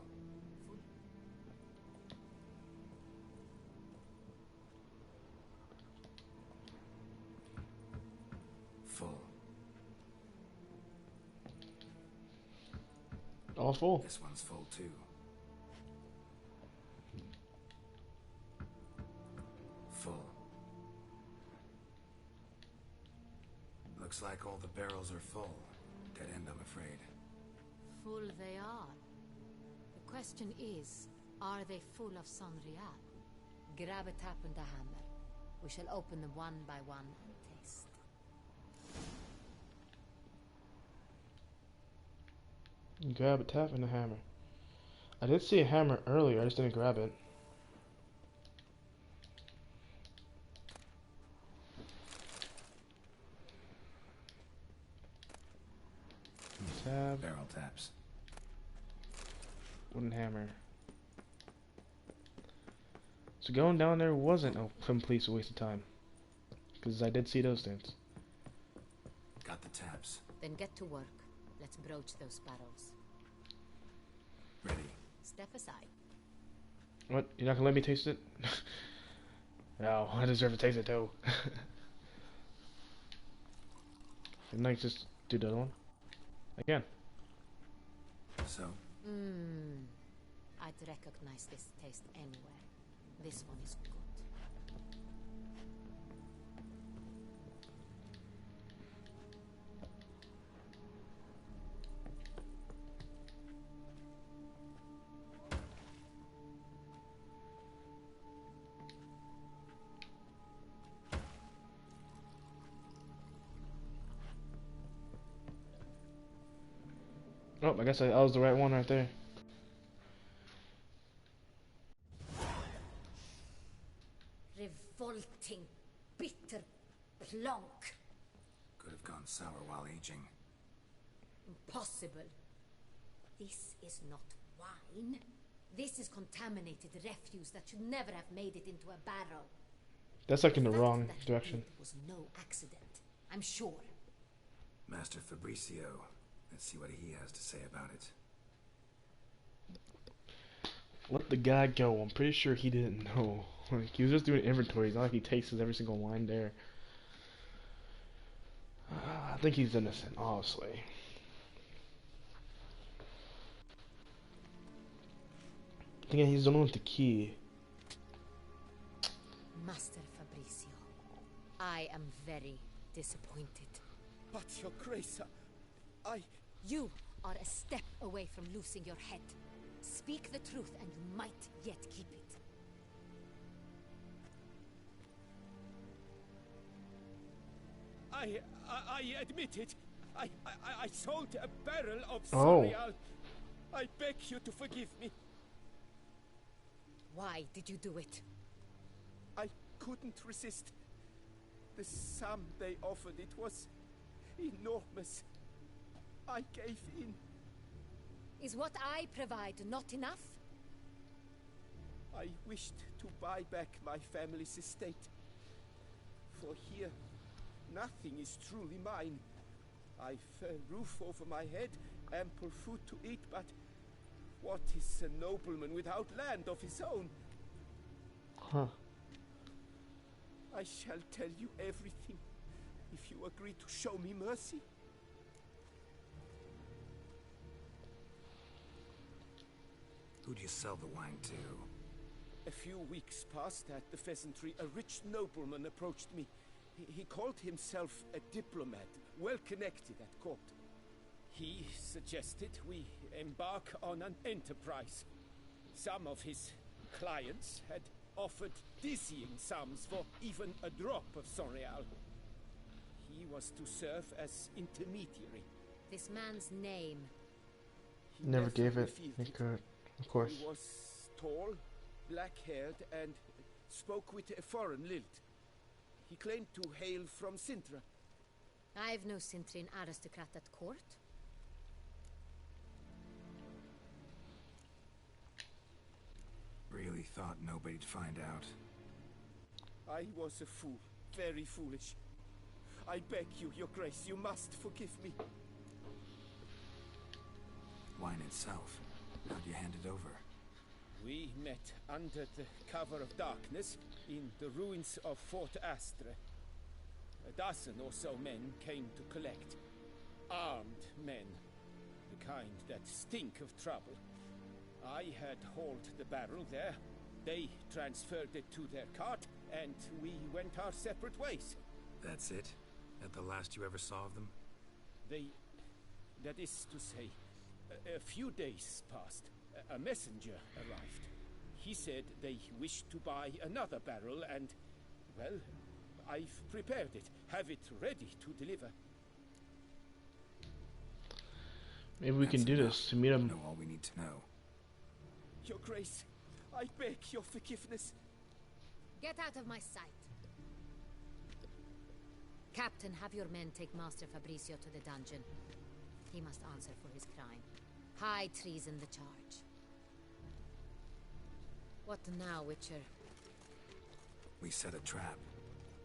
Full. All full. This one's full too. Full. Looks like all the barrels are full. Dead end, I'm afraid. Full they are. The question is, are they full of Sanrial? Grab a tap and a hammer. We shall open them one by one and taste. Grab a tap and a hammer. I did see a hammer earlier, I just didn't grab it. Tab. Barrel taps. Wooden hammer. So going down there wasn't a complete waste of time. Because I did see those things. Got the taps. Then get to work. Let's broach those barrels. Ready. Step aside. What? You're not gonna let me taste it? No, I deserve to taste it too. Didn't I just do the other one? Again. So? I'd recognize this taste anywhere. This one is good. Oh, I guess that was the right one right there. Revolting, bitter plonk. Could have gone sour while aging. Impossible. This is not wine. This is contaminated refuse that should never have made it into a barrel. That's like in the The wrong fact that direction. it was no accident, I'm sure. Master Fabricio. Let's see what he has to say about it. Let the guy go. I'm pretty sure he didn't know. Like, he was just doing inventory. It's not like he tastes every single wine there. I think he's innocent, honestly. I think he's the one with the key. Master Fabricio, I am very disappointed. But, Your Grace, You are a step away from losing your head. Speak the truth and you might yet keep it. I admit it. I sold a barrel of Oh. Sorial. I beg you to forgive me. Why did you do it? I couldn't resist. The sum they offered, it was enormous. I gave in. Is what I provide not enough? I wished to buy back my family's estate. For here, nothing is truly mine. I've a roof over my head, ample food to eat, but what is a nobleman without land of his own? Huh. I shall tell you everything, if you agree to show me mercy. Who'd you sell the wine to? A few weeks past at the Pheasantry, a rich nobleman approached me. He called himself a diplomat, well connected at court. He suggested we embark on an enterprise. Some of his clients had offered dizzying sums for even a drop of Sorial. He was to serve as intermediary. This man's name. He Never gave it. revealed He could, of course. He was tall, black-haired, and spoke with a foreign lilt. He claimed to hail from Sintra. I've no Cintrin aristocrat at court. Really thought nobody'd find out. I was a fool. Very foolish. I beg you, your grace, you must forgive me. Wine itself. How'd you hand it over? We met under the cover of darkness in the ruins of Fort Astre. A dozen or so men came to collect. Armed men. The kind that stink of trouble. I had hauled the barrel there. They transferred it to their cart, and we went our separate ways. That's it? That the last you ever saw of them? That is to say, a few days passed. A messenger arrived. He said they wished to buy another barrel and, well, I've prepared it. Have it ready to deliver. Maybe we can do this to meet him. Know all we need to know. Your grace, I beg your forgiveness. Get out of my sight. Captain, have your men take Master Fabrizio to the dungeon. He must answer for his crime. High treason the charge. What now, Witcher? We set a trap.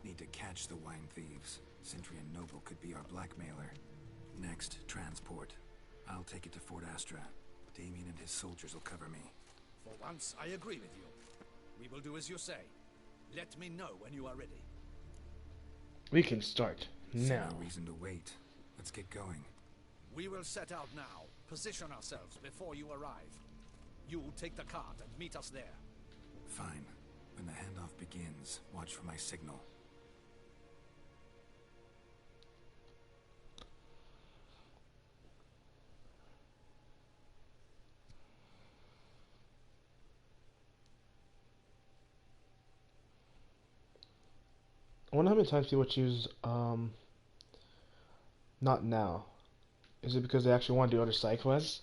Need to catch the wine thieves. Sentry and Noble could be our blackmailer. Next, transport. I'll take it to Fort Astra. Damien and his soldiers will cover me. For once, I agree with you. We will do as you say. Let me know when you are ready. We can start now. No reason to wait. Let's get going. We will set out now. Position ourselves before you arrive. You take the cart and meet us there. Fine. When the handoff begins, watch for my signal. I wonder how many times people choose not now. Is it because they actually want to do other side quests?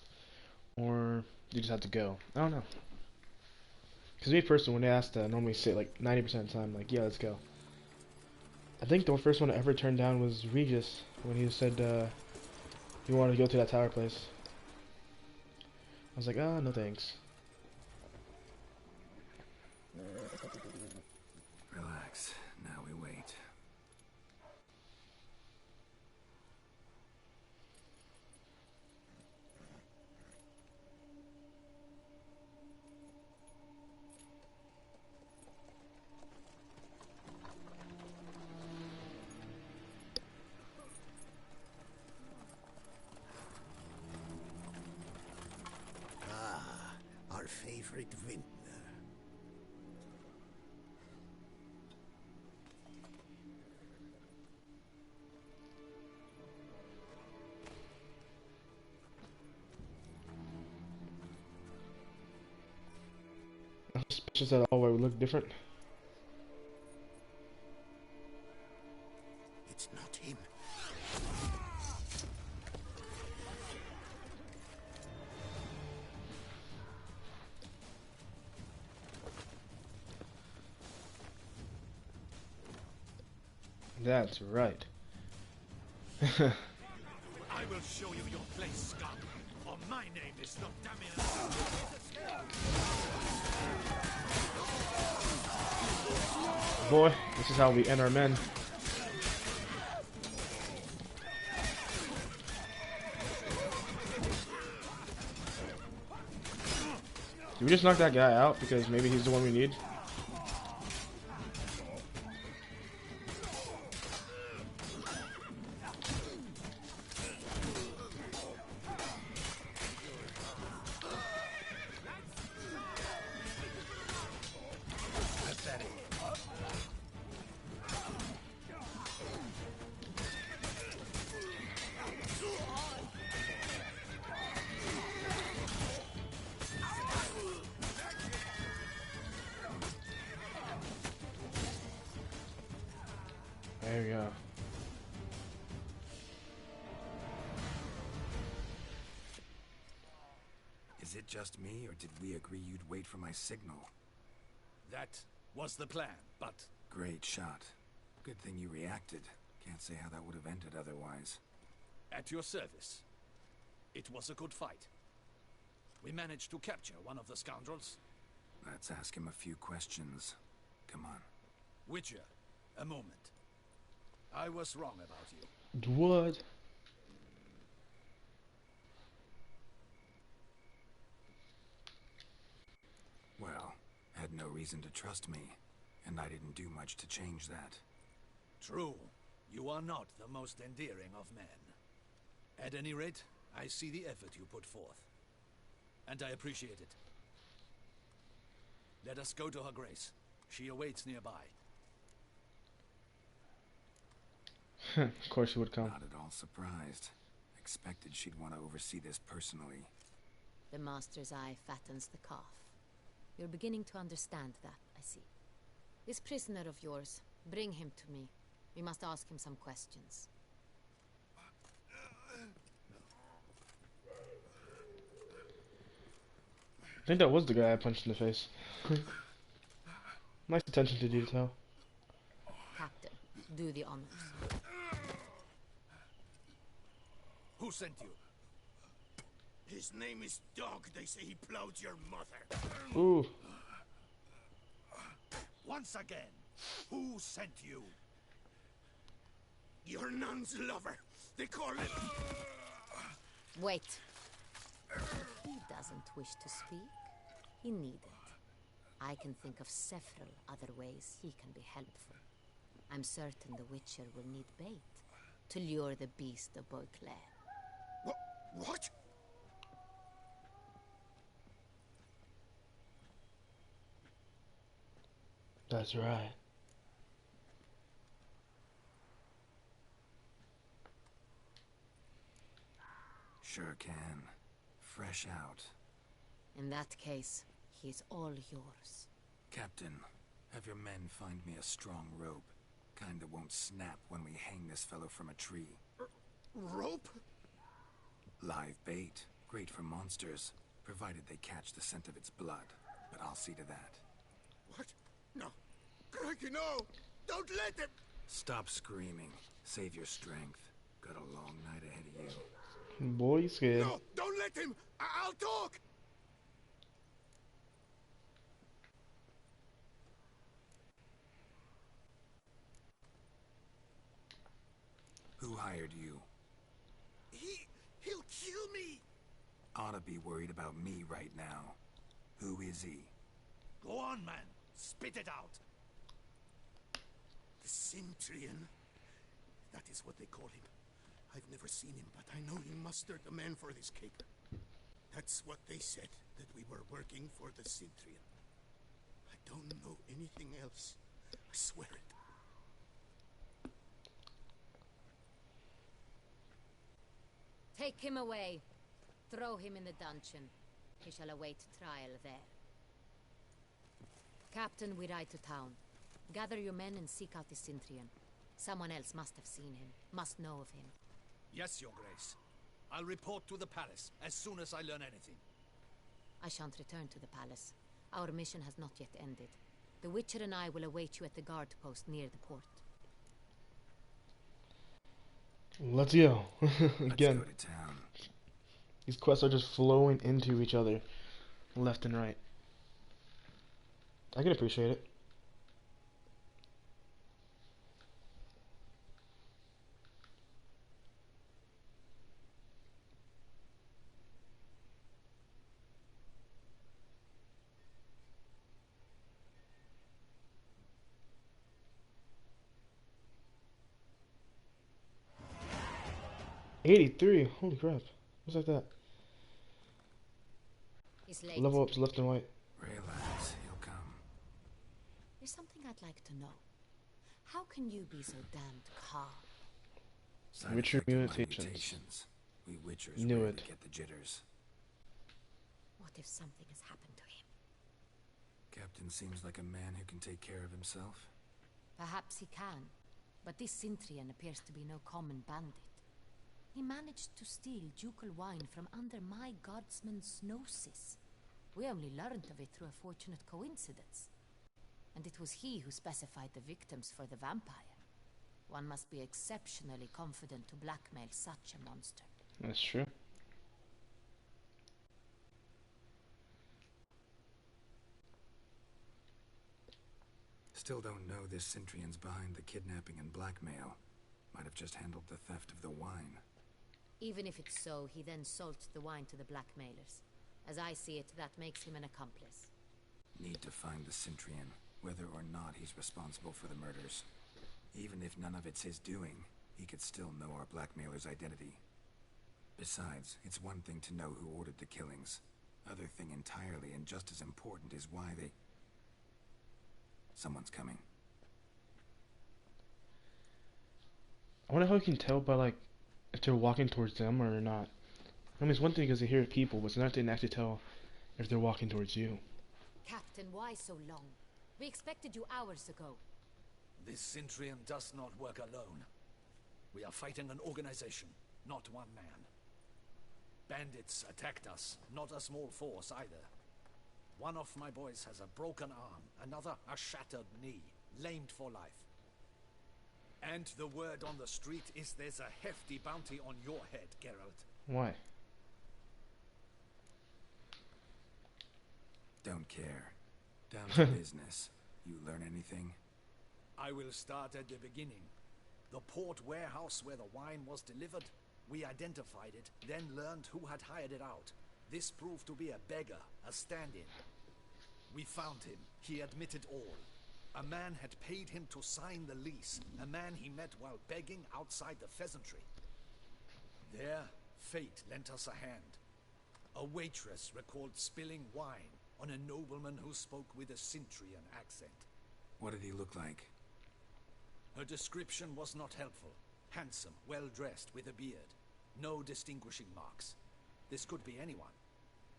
Or you just have to go? I don't know. Because me personally, when they ask that, I normally say like 90% of the time, like, yeah, let's go. I think the first one I ever turned down was Regis, when he said he wanted to go to that tower place. I was like, ah, no thanks. Relax. Now we wait. Our favorite vintner. I'm suspicious that all would look different. It's not him. That's right. I will show you your place, Scott. For my name is not Damien. Boy, this is how we end our men. Did we just knock that guy out because maybe he's the one we need? There we go. Is it just me, or did we agree you'd wait for my signal? That was the plan, but... Great shot. Good thing you reacted. Can't say how that would have ended otherwise. At your service. It was a good fight. We managed to capture one of the scoundrels. Let's ask him a few questions. Come on. Witcher, a moment. I was wrong about you. What? Well, had no reason to trust me, and I didn't do much to change that. True. You are not the most endearing of men. At any rate, I see the effort you put forth. And I appreciate it. Let us go to her grace. She awaits nearby. Of course she would come. Not at all surprised. Expected she'd want to oversee this personally. The master's eye fattens the calf. You're beginning to understand that, I see. This prisoner of yours, bring him to me. We must ask him some questions. I think that was the guy I punched in the face. Nice attention to detail. Captain, do the honors. Who sent you? His name is Dog. They say he plowed your mother. Ooh. Once again, who sent you? Your nun's lover. They call it... Wait. He doesn't wish to speak. He needn't. I can think of several other ways he can be helpful. I'm certain the Witcher will need bait to lure the beast of Beauclair. What? That's right. Sure can. Fresh out. In that case, he is all yours. Captain, have your men find me a strong rope. Kind that won't snap when we hang this fellow from a tree. Rope? Live bait. Great for monsters, provided they catch the scent of its blood. But I'll see to that. What? No. Crikey, no! Don't let him! Stop screaming. Save your strength. Got a long night ahead of you. Boy, you scared. No, don't let him! I'll talk! Who hired you? He'll kill me! Ought to be worried about me right now. Who is he? Go on, man. Spit it out. The Cintrian. That is what they call him. I've never seen him, but I know he mustered the men for this caper. That's what they said, that we were working for the Cintrian. I don't know anything else. I swear it. Take him away. Throw him in the dungeon. He shall await trial there. Captain, we ride to town. Gather your men and seek out the Cintrian. Someone else must have seen him, must know of him. Yes, Your Grace. I'll report to the palace as soon as I learn anything. I shan't return to the palace. Our mission has not yet ended. The Witcher and I will await you at the guard post near the port. Let's go. Again. Let's go to town. These quests are just flowing into each other, left and right. I can appreciate it. '83. Holy crap! What's like that? He's late. Level ups left and right. Relax, he'll come. There's something I'd like to know. How can you be so damned calm? Side Witcher effect of my mutations. We Witchers Knew rarely it. get the jitters. What if something has happened to him? Captain seems like a man who can take care of himself. Perhaps he can, but this Cintrian appears to be no common bandit. He managed to steal ducal wine from under my guardsman's noses. We only learned of it through a fortunate coincidence. And it was he who specified the victims for the vampire. one must be exceptionally confident to blackmail such a monster. That's true. Still don't know this Cintrian's behind the kidnapping and blackmail. Might have just handled the theft of the wine. Even if it's so, he then sold the wine to the blackmailers. As I see it, that makes him an accomplice. Need to find the Cintrian, whether or not he's responsible for the murders. Even if none of it's his doing, he could still know our blackmailer's identity. Besides, it's one thing to know who ordered the killings. Other thing entirely, and just as important, is why they... Someone's coming. I wonder how you can tell by, like, if they're walking towards them or not. I mean, it's one thing because they hear people, but it's another thing to actually tell if they're walking towards you. Captain, why so long? We expected you hours ago. This Cintrian does not work alone. We are fighting an organization, not one man. Bandits attacked us, not a small force either. One of my boys has a broken arm, another a shattered knee, lamed for life. And the word on the street is there's a hefty bounty on your head, Geralt. Why? Don't care. Down to business. You learn anything? I will start at the beginning. The port warehouse where the wine was delivered, we identified it, then learned who had hired it out. This proved to be a beggar, a stand-in. We found him. He admitted all. A man had paid him to sign the lease, a man he met while begging outside the pheasantry. There, fate lent us a hand. A waitress recalled spilling wine on a nobleman who spoke with a Cintrian accent. What did he look like? Her description was not helpful. Handsome, well-dressed, with a beard. No distinguishing marks. This could be anyone.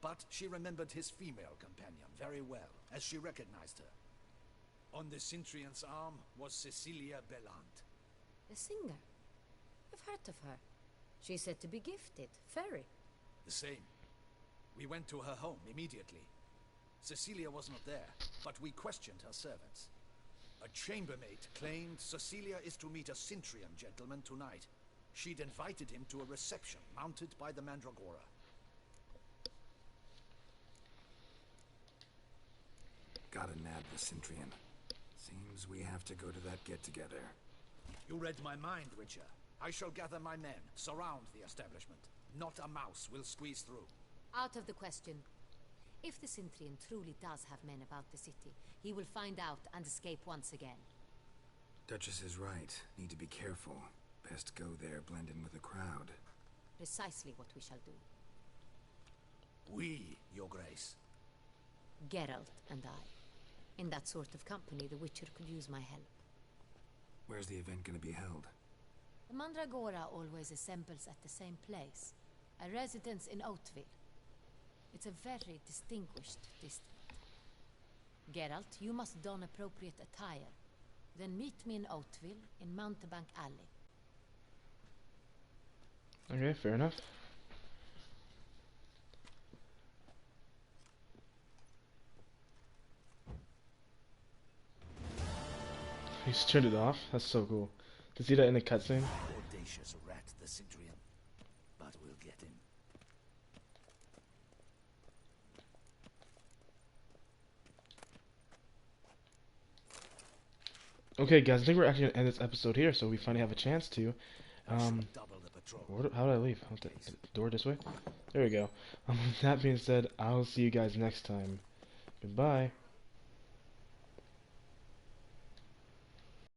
But she remembered his female companion very well, as she recognized her. On the Cintrian's arm was Cecilia Bellant. The singer? I've heard of her. She's said to be gifted, fairy. The same. We went to her home immediately. Cecilia was not there, but we questioned her servants. A chambermaid claimed Cecilia is to meet a Cintrian gentleman tonight. She'd invited him to a reception mounted by the Mandragora. Gotta nab the Cintrian. Seems we have to go to that get-together. You read my mind, Witcher. I shall gather my men, surround the establishment. Not a mouse will squeeze through. Out of the question. If the Cintrian truly does have men about the city, he will find out and escape once again. Duchess is right. Need to be careful. Best go there, blend in with the crowd. Precisely what we shall do. We, Your Grace. Geralt and I. In that sort of company, the Witcher could use my help. Where's the event gonna be held? The Mandragora always assembles at the same place. A residence in Oatville. It's a very distinguished district. Geralt, you must don appropriate attire. Then meet me in Oatville, in Mountebank Alley. Okay, fair enough. He's turned it off. That's so cool. To see that in a cutscene. Audacious rat, the Cintrian. But we'll get him. Okay, guys, I think we're actually gonna end this episode here, so we finally have a chance to. How did I leave? The door this way? There we go. With that being said, I'll see you guys next time. Goodbye.